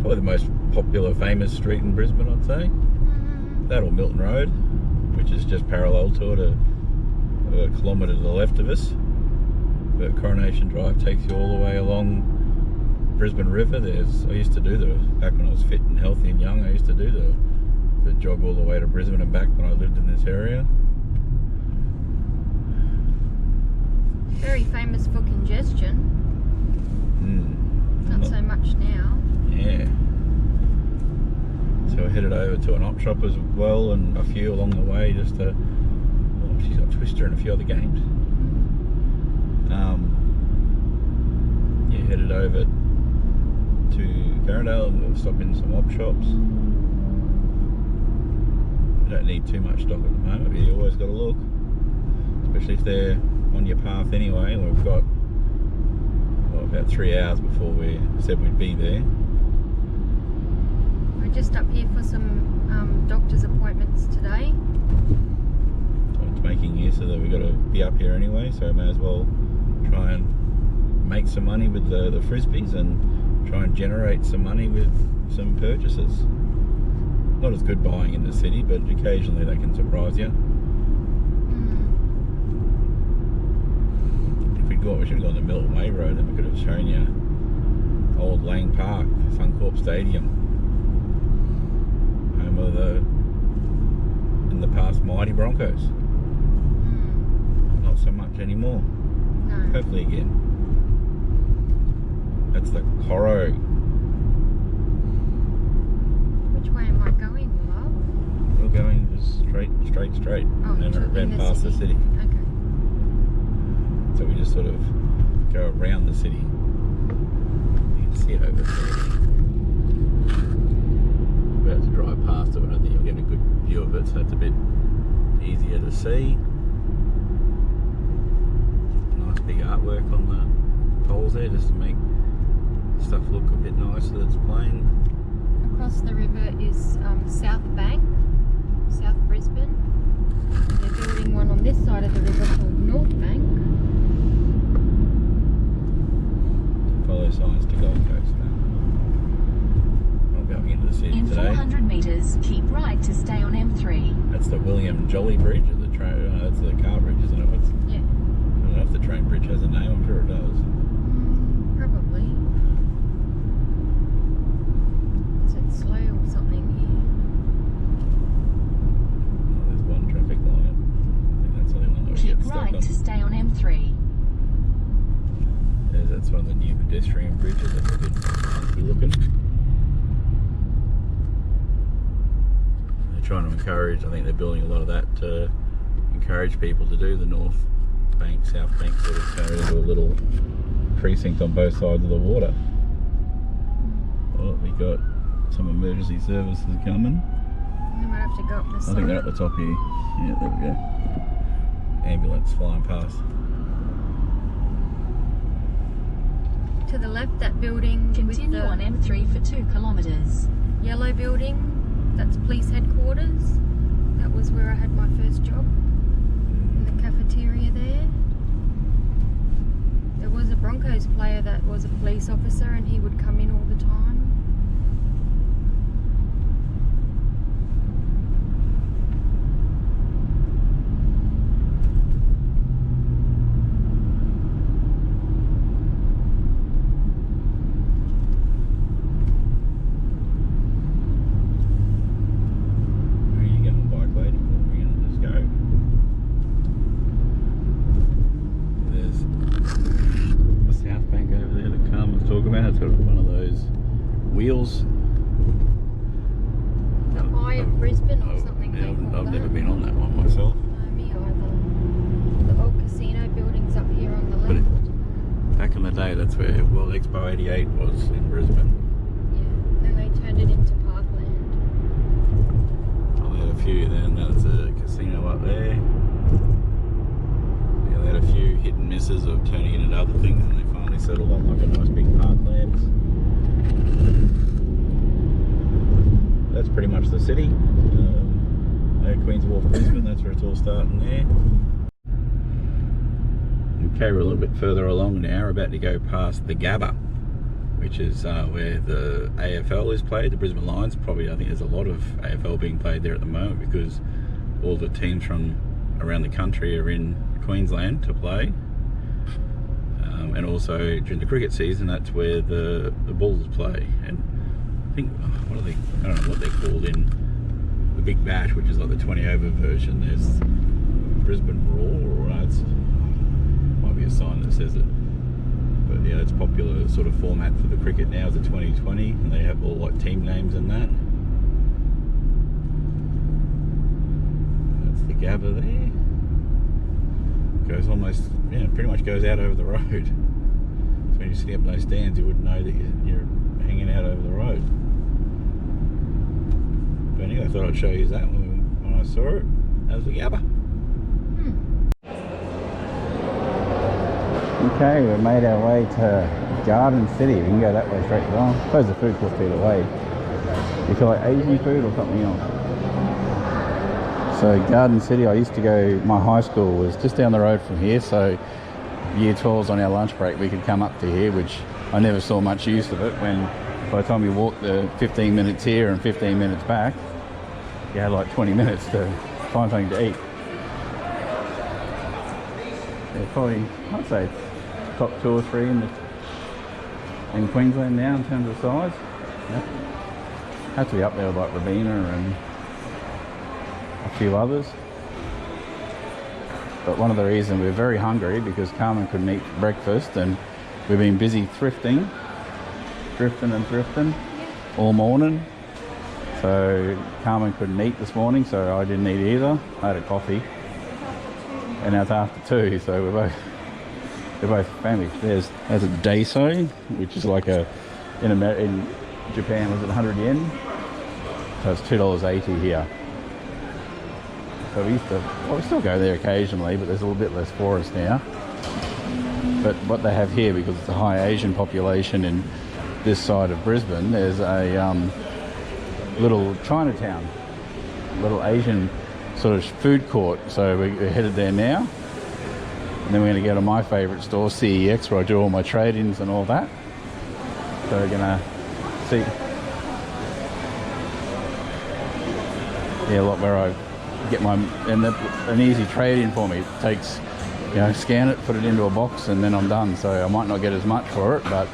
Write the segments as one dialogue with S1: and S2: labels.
S1: probably the most popular, famous street in Brisbane, I'd say. That or Milton Road, which is just parallel to it, a kilometre to the left of us. But Coronation Drive takes you all the way along Brisbane River. I used to do back when I was fit and healthy and young, I used to do the jog all the way to Brisbane and back when I lived in this area.
S2: Very famous for congestion. Not so much now.
S1: Yeah. So I headed over to an op shop as well, and a few along the way just to. Oh, she's got Twister and a few other games. Yeah, headed over to Garendale and we'll stop in some op shops. We don't need too much stock at the moment, but you always got to look, especially if they're on your path anyway. We've got about 3 hours before we said we'd be there.
S2: We're just up here for some doctor's appointments today.
S1: So it's making here so that we've got to be up here anyway, so we may as well try and make some money with the frisbees and try and generate some money with some purchases. Not as good buying in the city, but occasionally they can surprise you. We should have gone to Milton Way Road and we could have shown you old Lang Park, Suncorp Stadium, home of the, in the past, mighty Broncos. Not so much anymore.
S2: No.
S1: Hopefully again. That's the Coro.
S2: Which way am I going, love?
S1: We're going just straight,
S2: Oh,
S1: and then around past the city.
S2: Okay.
S1: So we just sort of go around the city. You can see it over there. We're about to drive past it, but I don't think you'll get a good view of it, so it's a bit easier to see. Nice big artwork on the poles there, just to make stuff look a bit nicer that's plain.
S2: Across the river is South Bank, South Brisbane. They're building one on this side of the river called North Bank.
S1: Follow signs to Gold Coast now. Not going into the city
S3: in
S1: today.
S3: 400 metres, keep right to stay on M3.
S1: That's the William Jolly Bridge, or the train. That's the car bridge, isn't it?
S2: Yeah.
S1: I don't know if the train bridge has a name. I'm sure it does.
S2: Probably. Is it slow or something here?
S1: Oh, there's one traffic light. I think that's the only one that we
S3: Keep
S1: get stuck
S3: right
S1: on.
S3: to stay on M3.
S1: That's one of the new pedestrian bridges. That's a bit funky looking. They're trying to encourage, I think they're building a lot of that to encourage people to do the North Bank, South Bank sort of turn it into a little precinct on both sides of the water. Oh, we got some emergency services coming.
S2: We might have to go up this side.
S1: I think they're at the top here. Yeah, there we go. Ambulance flying past.
S2: To the left, that building
S3: Continue
S2: with the
S3: on M3 for 2 kilometres.
S2: yellow building, that's police headquarters. That was where I had my first job, in the cafeteria there. There was a Broncos player that was a police officer and he would come in all the time.
S1: Wheels.
S2: The Eye of Brisbane or something.
S1: Yeah,
S2: they call
S1: I've
S2: that.
S1: never been on that one myself.
S2: No, me either. The old casino building's up here on the left.
S1: Back in the day, that's where World Expo 88 was in Brisbane.
S2: Yeah, then they turned it into parkland.
S1: Oh, they had a few then. That's a casino up there. Yeah, they had a few hit and misses of turning it into other things, and they finally settled on like a nice big parkland. That's pretty much the city. Queen's Wharf, Brisbane, that's where it's all starting there. Okay, we're a little bit further along now. We're about to go past the Gabba. which is where the AFL is played, the Brisbane Lions. Probably, I think there's a lot of AFL being played there at the moment because all the teams from around the country are in Queensland to play. And also during the cricket season, that's where the Bulls play. And I think, what are they? I don't know what they're called in the Big Bash, which is like the 20 over version. There's Brisbane Roar, or it's might be a sign that says it. But yeah, it's popular sort of format for the cricket now is the 2020, and they have all like team names and that. That's the Gabba there. Goes almost, yeah, pretty much goes out over the road. So when you're sitting up in those stands, you wouldn't know that you're hanging out over the road. But anyway, I thought I'd show you that when I saw it. That was the Gabba. Okay, we've made our way to Garden City. We can go that way straight along. I suppose the food court's the other way. You feel like Asian food or something else? So Garden City, I used to go, my high school was just down the road from here, so year 12s on our lunch break we could come up to here, which I never saw much use of it when by the time you walked the 15 minutes here and 15 minutes back, you had like 20 minutes to find something to eat. Yeah, probably, I'd say top 2 or 3 in Queensland now in terms of size. Yeah. Have to be up there with like Rabina and a few others. But one of the reasons we're very hungry because Carmen couldn't eat breakfast and we've been busy thrifting all morning. So Carmen couldn't eat this morning, so I didn't eat either. I had a coffee. And now it's after 2, so we're both family. There's a daiso, which is like in Japan was it 100 yen? So it's $2.80 here. So we still go there occasionally, but there's a little bit less for us now. But what they have here, because it's a high Asian population in this side of Brisbane, there's a little Chinatown, little Asian sort of food court. So we're headed there now. And then we're going to go to my favourite store, CEX, where I do all my trade-ins and all that. So we're going to see. Yeah, a lot where I get an easy trade-in for me. It takes, scan it, put it into a box, and then I'm done. So I might not get as much for it, but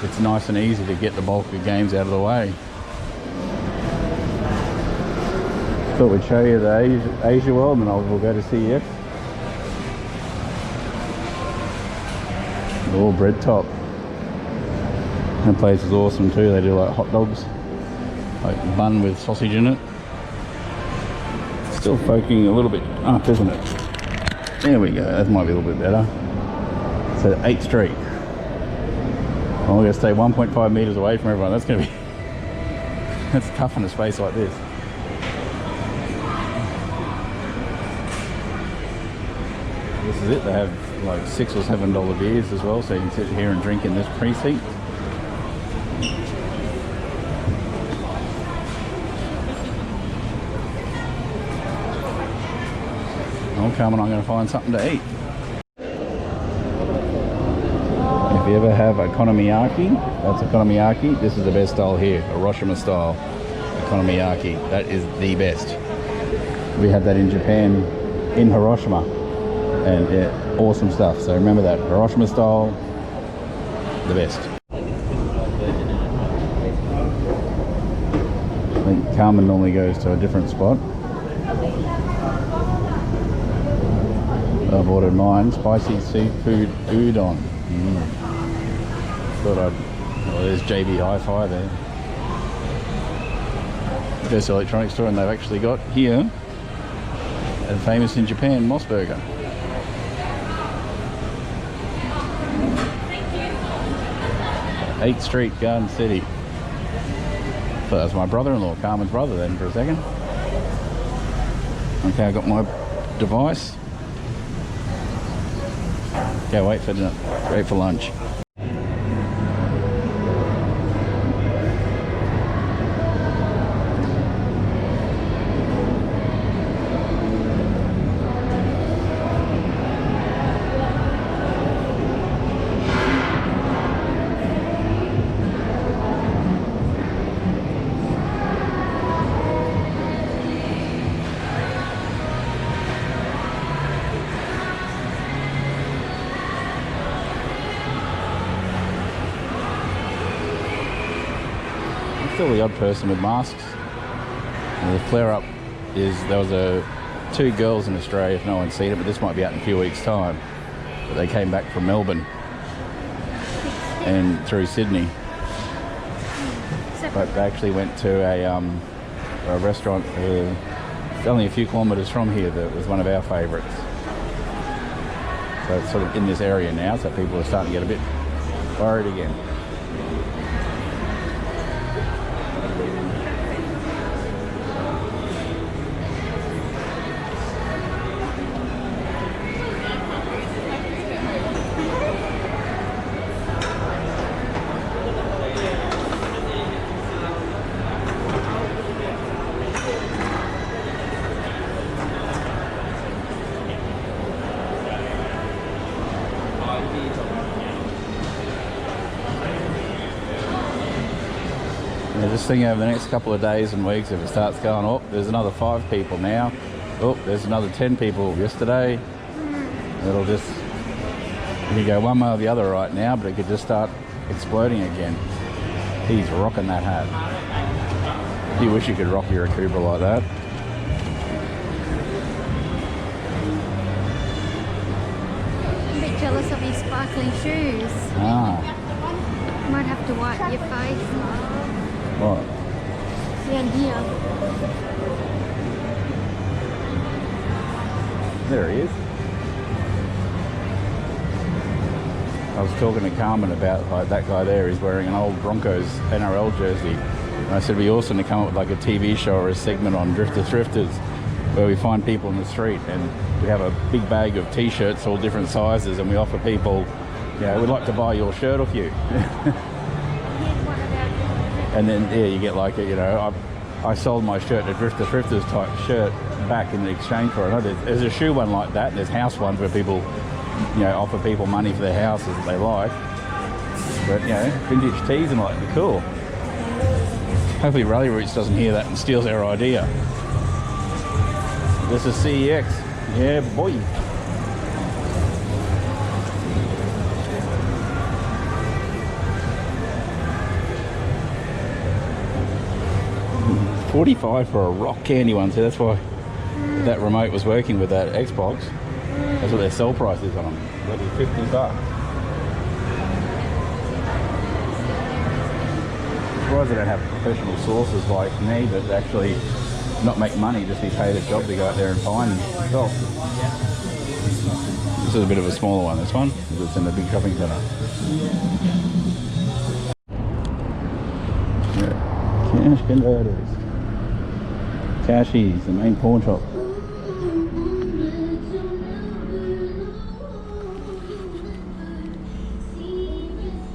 S1: it's nice and easy to get the bulk of games out of the way. Thought we'd show you the Asia World, and we'll go to CEX. Oh, Bread Top. That place is awesome too. They do like hot dogs, like bun with sausage in it. Still foking a little bit up, isn't it? There we go. That might be a little bit better. So 8th Street. I'm going to stay 1.5 meters away from everyone. That's going to be that's tough in a space like this. This is it. They have like $6 or $7 beers as well, so you can sit here and drink in this precinct. I'll come and I'm going to find something to eat. If you ever have okonomiyaki, that's okonomiyaki. This is the best style here, Hiroshima style okonomiyaki. That is the best. We had that in Japan, in Hiroshima. And yeah, awesome stuff. So remember that, Hiroshima style, the best. I think Carmen normally goes to a different spot. I've ordered mine, spicy seafood udon. Thought there's JB Hi-Fi there. Best electronics store, and they've actually got here, and famous in Japan, Moss Burger. 8th Street, Garden City. So that's my brother-in-law, Carmen's brother then for a second. Okay, I got my device. Okay, wait for dinner. Wait for lunch. still the odd person with masks. And the flare-up is there was two girls in Australia, if no one's seen it, but this might be out in a few weeks' time. But they came back from Melbourne and through Sydney. But they actually went to a restaurant only a few kilometres from here that was one of our favourites. So it's sort of in this area now, so people are starting to get a bit worried again. Just thinking over the next couple of days and weeks, if it starts going up, there's another 5 people now. Oh, there's another 10 people yesterday. It'll just, you could go one way or the other right now, but it could just start exploding again. He's rocking that hat. You wish you could rock your Akubra like that.
S2: I'm a bit jealous of his sparkling shoes.
S1: Ah.
S2: Might have to wipe your face.
S1: What?
S2: Down here.
S1: There he is. I was talking to Carmen about like that guy there. He's wearing an old Broncos NRL jersey. And I said it'd be awesome to come up with like a TV show or a segment on Thrifters, where we find people in the street and we have a big bag of t-shirts, all different sizes, and we offer people, you know, we'd like to buy your shirt off you. And then, yeah, you get like, you know, I sold my shirt, a Thrifters type shirt, back in exchange for another. There's a shoe one like that, and there's house ones where people, you know, offer people money for their houses that they like. But, you know, vintage tees and like, cool. Hopefully Rally Roots doesn't hear that and steals our idea. This is CEX. Yeah, boy. $45 for a rock candy one, so that's why that remote was working with that Xbox. That's what their sell price is on them. Bloody $50. I'm surprised they don't have professional sources like me that actually not make money, just be paid a job to go out there and find stuff. This is a bit of a smaller one, this one, because it's in a big shopping centre. Cash converters. Cashies, the main pawn shop.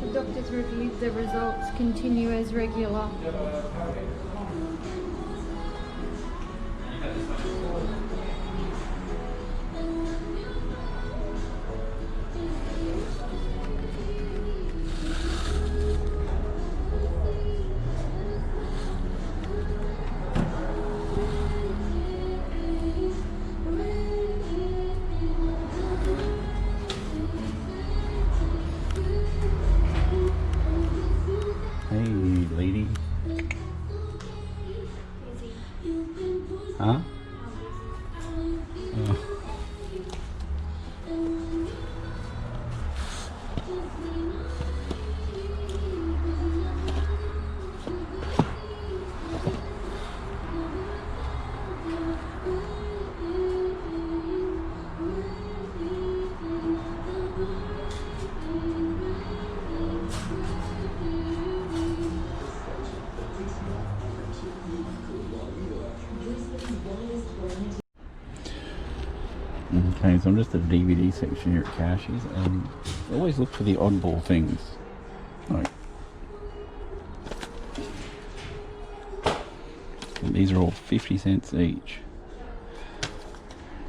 S2: The doctors reviewed the results, continue as regular.
S1: Huh? Oh. Okay, so I'm just at the DVD section here at Cashies, and I always look for the oddball things. Like, these are all 50 cents each.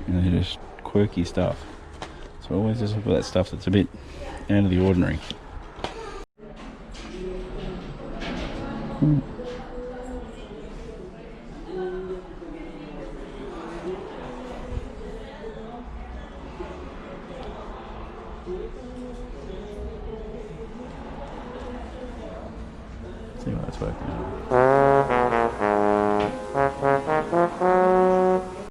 S1: And they're just quirky stuff. So I always just look for that stuff that's a bit out of the ordinary. See what that's working out.